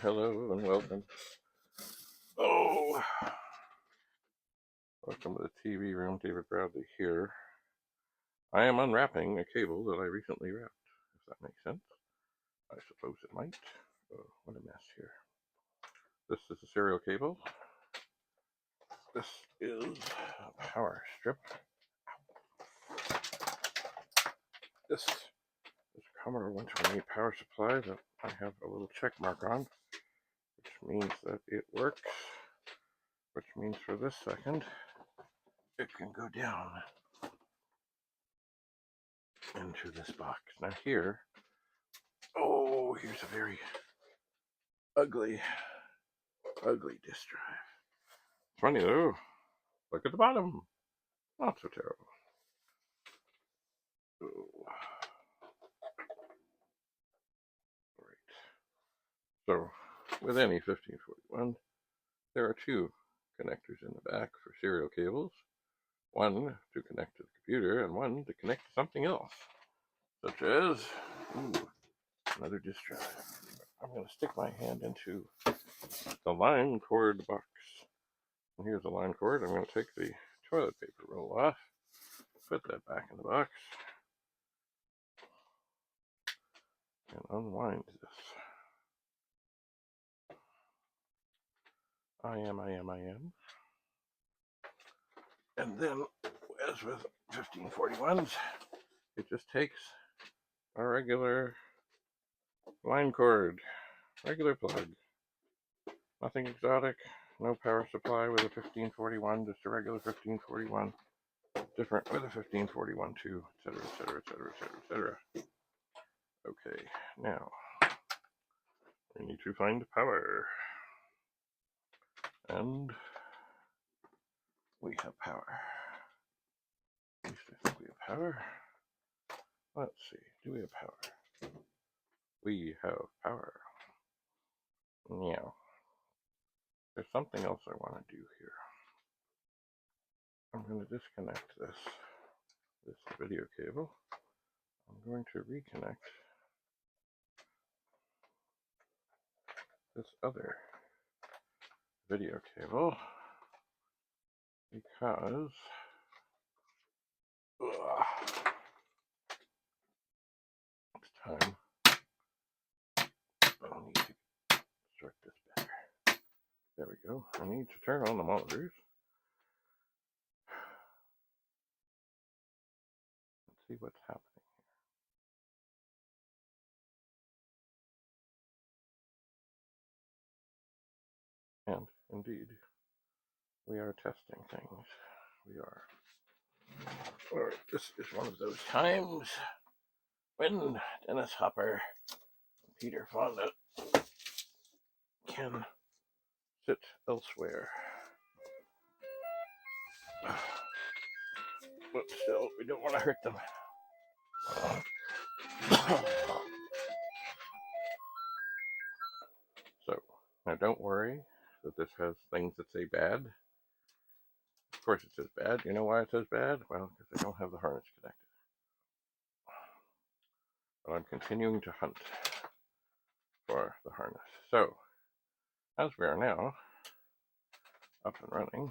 hello, and welcome. Oh, welcome to the TV room. David Bradley here. I am unwrapping a cable that I recently wrapped, if that makes sense. I suppose it might. Oh, what a mess here. This is a serial cable. This is a power strip. This is a Commodore 128 power supply that I have a little check mark on, which means that it works, which means for this second, it can go down into this box. Now here, oh, here's a very ugly disk drive. It's funny though, look at the bottom. Not so terrible. Oh. Right. So, with any 1541, there are two connectors in the back for serial cables. One to connect to the computer, and one to connect to something else, such as, another disk drive. I'm going to stick my hand into the line cord box. And here's the line cord. I'm going to take the toilet paper roll off, put that back in the box, and unwind this. I am. And then, as with 1541s, it just takes a regular line cord, regular plug. Nothing exotic, no power supply with a 1541, just a regular 1541. Different with a 1541 too, etc., etc., etc., etc., etc. Okay, now we need to find power. And we have power. At least I think we have power. Let's see, do we have power? We have power. Now, there's something else I want to do here. I'm going to disconnect this video cable. I'm going to reconnect this other video cable because it's time. I need to start this better. There we go. I need to turn on the monitors. Let's see what's happening here. And indeed, we are testing things. We are. Or this is one of those times when Dennis Hopper and Peter Fonda can sit elsewhere. But still, we don't want to hurt them. So, now don't worry that this has things that say bad. Of course it says bad. You know why it says bad? Well, because I don't have the harness connected. But I'm continuing to hunt for the harness. So, as we are now up and running,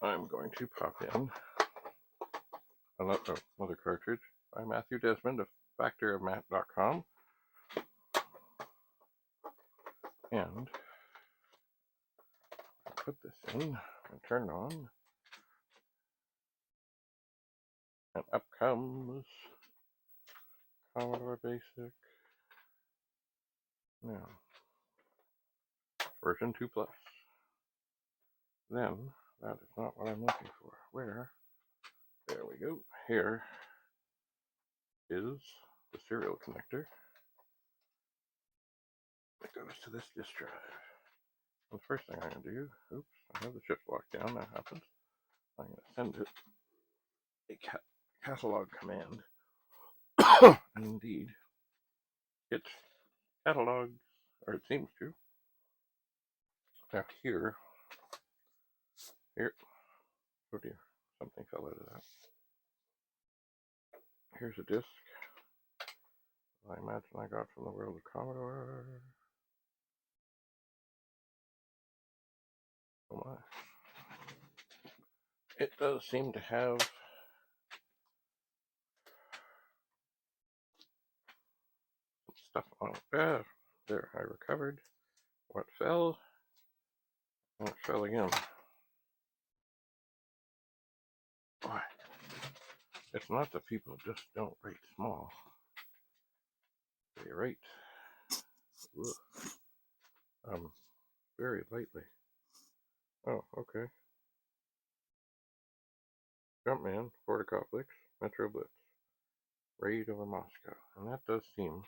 I'm going to pop in another cartridge by Matthew Desmond of factorofmat.com, and put this in and turn it on, and up comes Commodore Basic. Now, version 2 plus. Then, that is not what I'm looking for. Where? There we go. Here is the serial connector that goes to this disk drive. And the first thing I'm going to do, oops, I have the shift lock down, that happens. I'm going to send it a catalog command. And indeed, it catalogs, or it seems to. Now here, oh dear, something fell out of that. here's a disc I imagine I got from the world of Commodore. Oh my. It does seem to have some stuff on it. There, I recovered what fell, and it fell again. Why? It's not that people just don't write small. They write very lightly. Oh, okay. Jumpman, Portacoplix, Metro Blitz, Raid over Moscow. And that does seem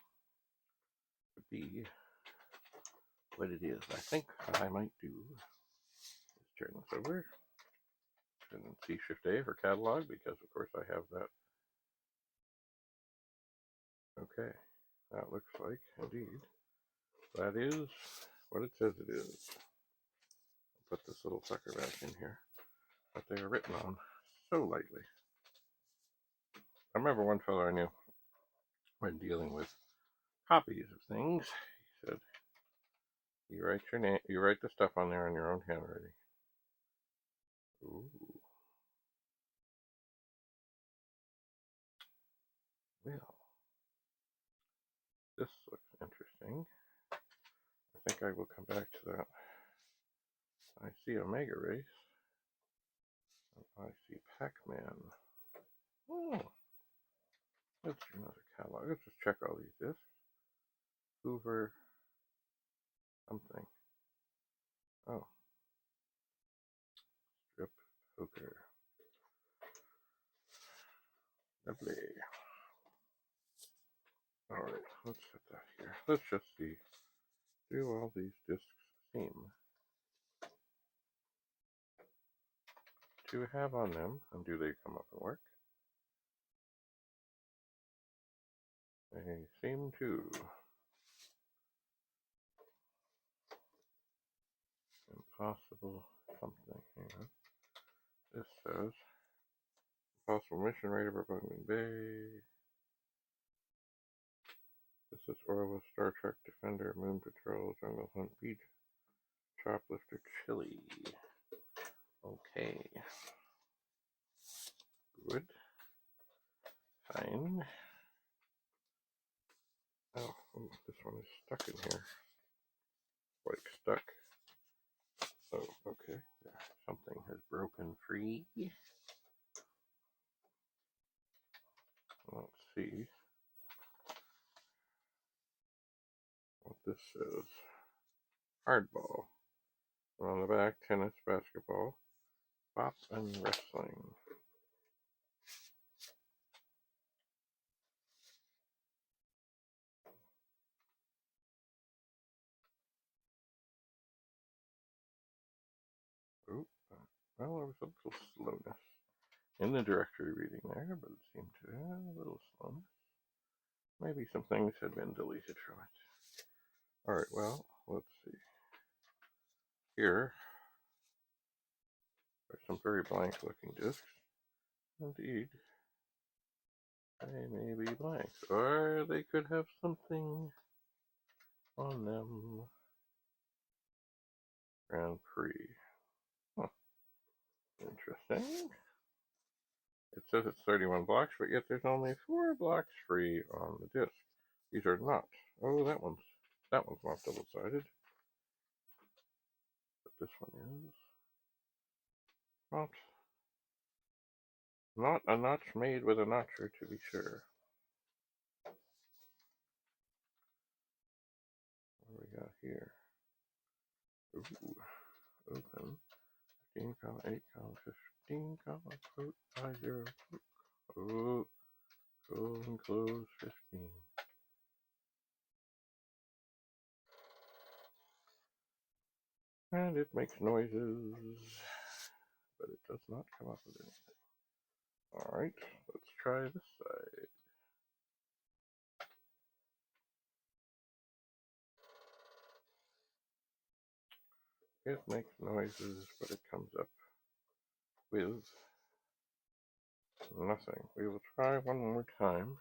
to be what it is. I think what I might do is turn this over and then C-Shift-A for catalog, because of course I have that. Okay, that looks like, indeed, that is what it says it is. I'll put this little sucker back in here. But they are written on so lightly. I remember one fellow I knew, when dealing with copies of things, he said, you write your name, you write the stuff on there in your own handwriting. Ooh. Well, this looks interesting. I think I will come back to that. I see Omega Race. I see Pac-Man. Oh, let's do another catalog. Let's just check all these discs. Hoover something. Oh, strip poker. Lovely. Alright, let's set that here. Let's just see. Do all these discs seem to have on them, and do they come up and work? They seem to. Impossible something. Hang on. This says Impossible Mission Raider Burgundy Bay. This is Orla, Star Trek Defender, Moon Patrol, Jungle Hunt, Beach, Shoplifter, Chili. Okay. Good. Fine. Oh, this one is stuck in here. Like stuck. Oh, okay. There. Something has broken free. Let's see what this says. Hardball. And on the back, tennis, basketball, pop, and wrestling. Ooh, well, there was a little slowness in the directory reading there, but it seemed to have a little slowness. Maybe some things had been deleted from it. Alright, well, let's see. Here are some very blank looking discs. Indeed, they may be blanks, or they could have something on them. Grand Prix. Huh. Interesting. It says it's 31 blocks, but yet there's only 4 blocks free on the disc. These are not. Oh, that one's not double-sided. But this one is not a notch made with a notcher, to be sure. What do we got here? Ooh, open. 15, 8, 15, quote, 50, quote. Oh, go and close 15. And it makes noises, but it does not come up with anything. Alright, let's try this side. It makes noises, but it comes up with Nothing. We will try one more time.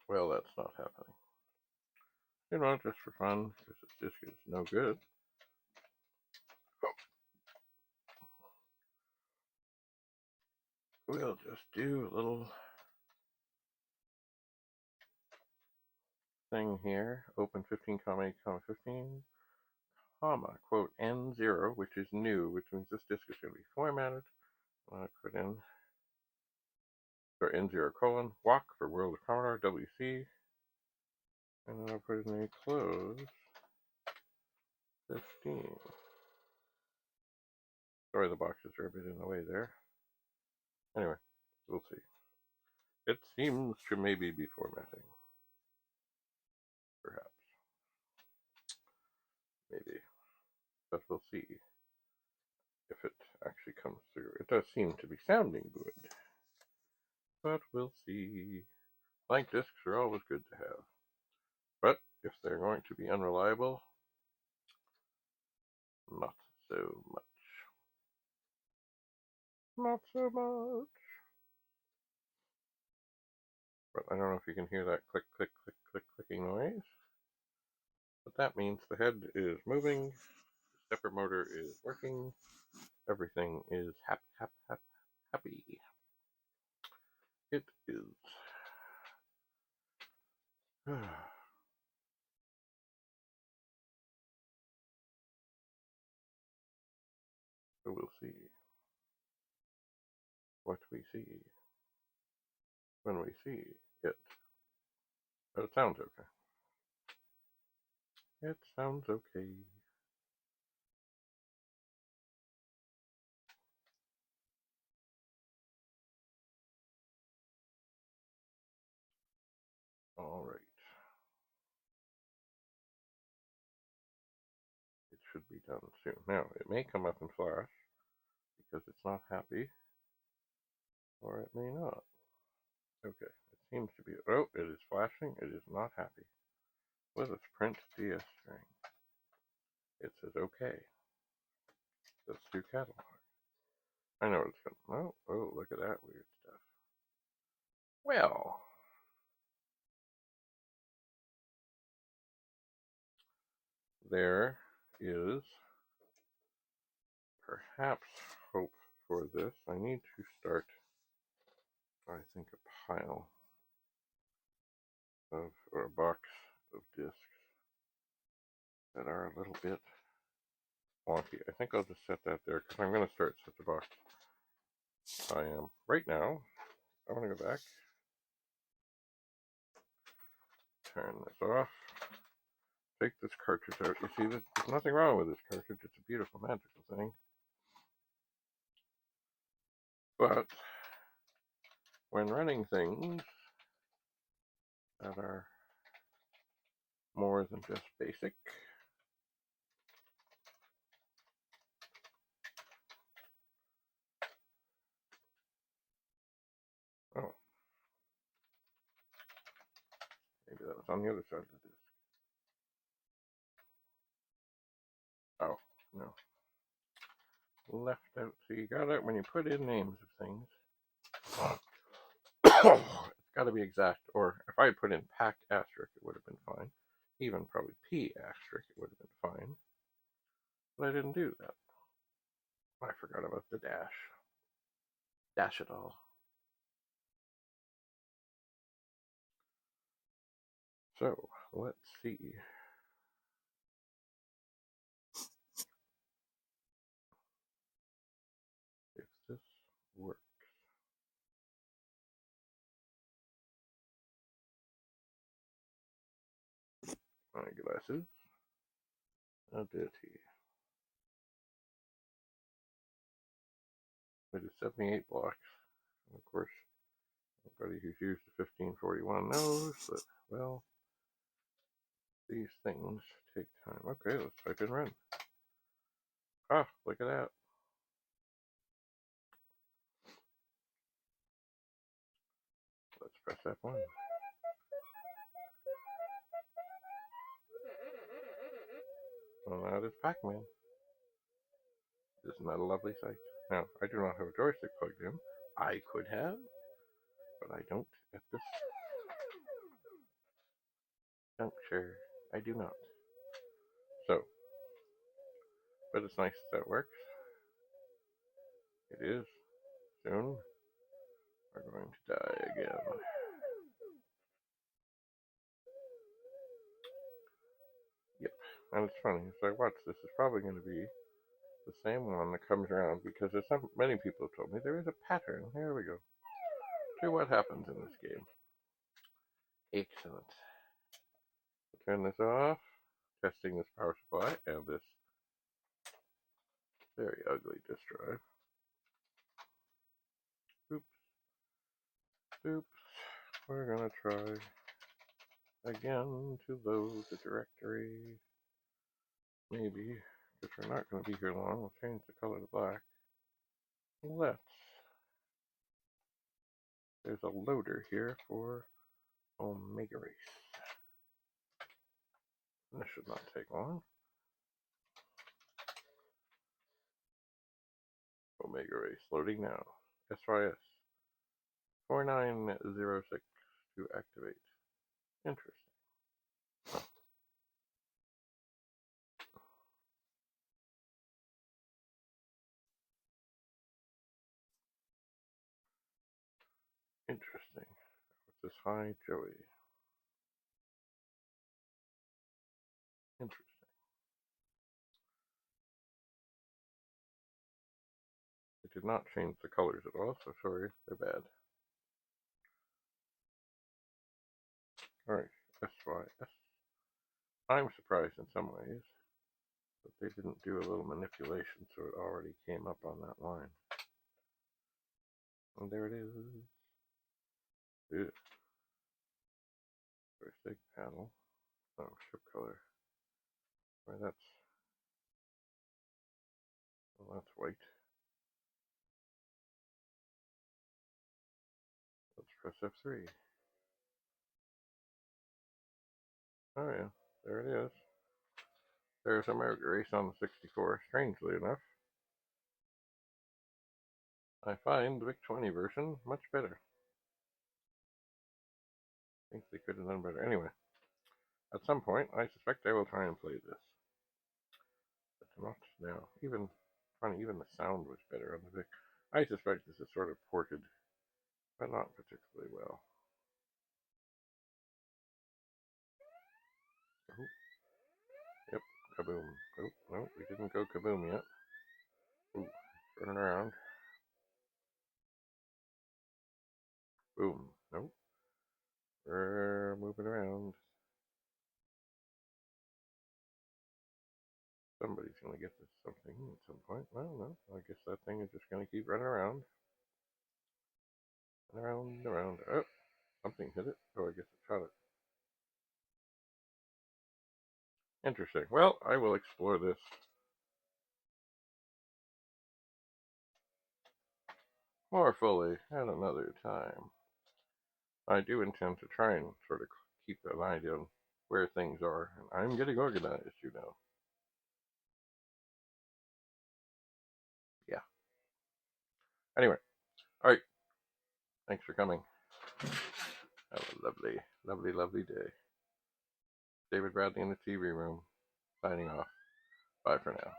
Well, that's not happening. You know, just for fun, because this disc is no good. We'll just do a little thing here. Open 15, 8, 15, quote, N0, which is new, which means this disk is going to be formatted. I put in, N0 colon, walk for World of Commodore, WC, and then I'll put in a close 15. Sorry, the boxes are a bit in the way there. Anyway, we'll see. It seems to maybe be formatting. Perhaps. Maybe. But we'll see if it actually comes through. It does seem to be sounding good. But we'll see. Blank discs are always good to have. But if they're going to be unreliable, not so much. Not so much. But I don't know if you can hear that click, click, click, click, clicking noise. But that means the head is moving, the stepper motor is working, everything is happy, happy, happy, happy. It is. So we'll see what we see when we see it. But it sounds okay. It sounds okay. All right. It should be done soon. Now, it may come up in flash because it's not happy, or it may not. Okay, it seems to be. Oh, it is flashing. It is not happy. Let us print DS string. It says okay. Let's do catalog. I know what it's going to. Oh, look at that weird stuff. Well, there is perhaps hope for this. I need to start, I think, a pile of, or a box of discs that are a little bit wonky. I think I'll just set that there because I'm going to start such a box. I am. Right now, I want to go back, turn this off, take this cartridge out. You see, there's nothing wrong with this cartridge. It's a beautiful, magical thing. But when running things that are more than just basic, oh, maybe that was on the other side of the disk. Oh, no. Left out. So you got it when you put in names of things. It's got to be exact. Or if I had put in pack asterisk, it would have been fine. Even probably P asterisk, it would have been fine. But I didn't do that. I forgot about the dash. Dash it all. So let's see if this works. My glasses are dirty. It is 78 blocks. And of course, anybody who's used the 1541 knows that, well, these things take time. Okay, let's type in run. Ah, look at that. Let's press F1. Well, that is Pac-Man. Isn't that a lovely sight? Now, I do not have a joystick plugged in. I could have, but I don't at this juncture. I do not. So, but it's nice that it works. It is. Soon, we're going to die again. Yep, and it's funny. So I watch this. It's probably going to be the same one that comes around because there's many people have told me there is a pattern. Here we go. To what happens in this game. Excellent. Turn this off. Testing this power supply and this very ugly disk drive. Oops. Oops. We're gonna try again to load the directory. Maybe, because we're not gonna be here long, we'll change the color to black. Let's. There's a loader here for Omega Race. This should not take long. Omega Race loading now. SYS 4906 to activate. Interesting. Interesting. What's this? Hi, Joey. Interesting. It did not change the colors at all, so sorry, they're bad. Alright, SYS. I'm surprised in some ways that they didn't do a little manipulation so it already came up on that line. And there it is. Ew. Joystick panel. Oh, ship color. Why that's white. Let's press F3. Oh yeah, there it is. There's America Race on the 64. Strangely enough, I find the VIC-20 version much better. I think they could have done better. Anyway, at some point, I suspect I will try and play this. But not now. Even the sound was better on the VIC. I suspect this is sort of ported, but not particularly well. Oh. Yep, kaboom. Oh, no, we didn't go kaboom yet. Ooh, turning around. Boom. Nope. We're moving around. Somebody's going to get this something at some point. Well, no, I guess that thing is just going to keep running around. And around, around. Oh, something hit it. Oh, I guess it shot it. Interesting. Well, I will explore this more fully at another time. I do intend to try and sort of keep an eye on where things are. And I'm getting organized, you know. Yeah. Anyway, all right. Thanks for coming. Have a lovely, lovely, lovely day. David Bradley in the TV room, signing off. Bye for now.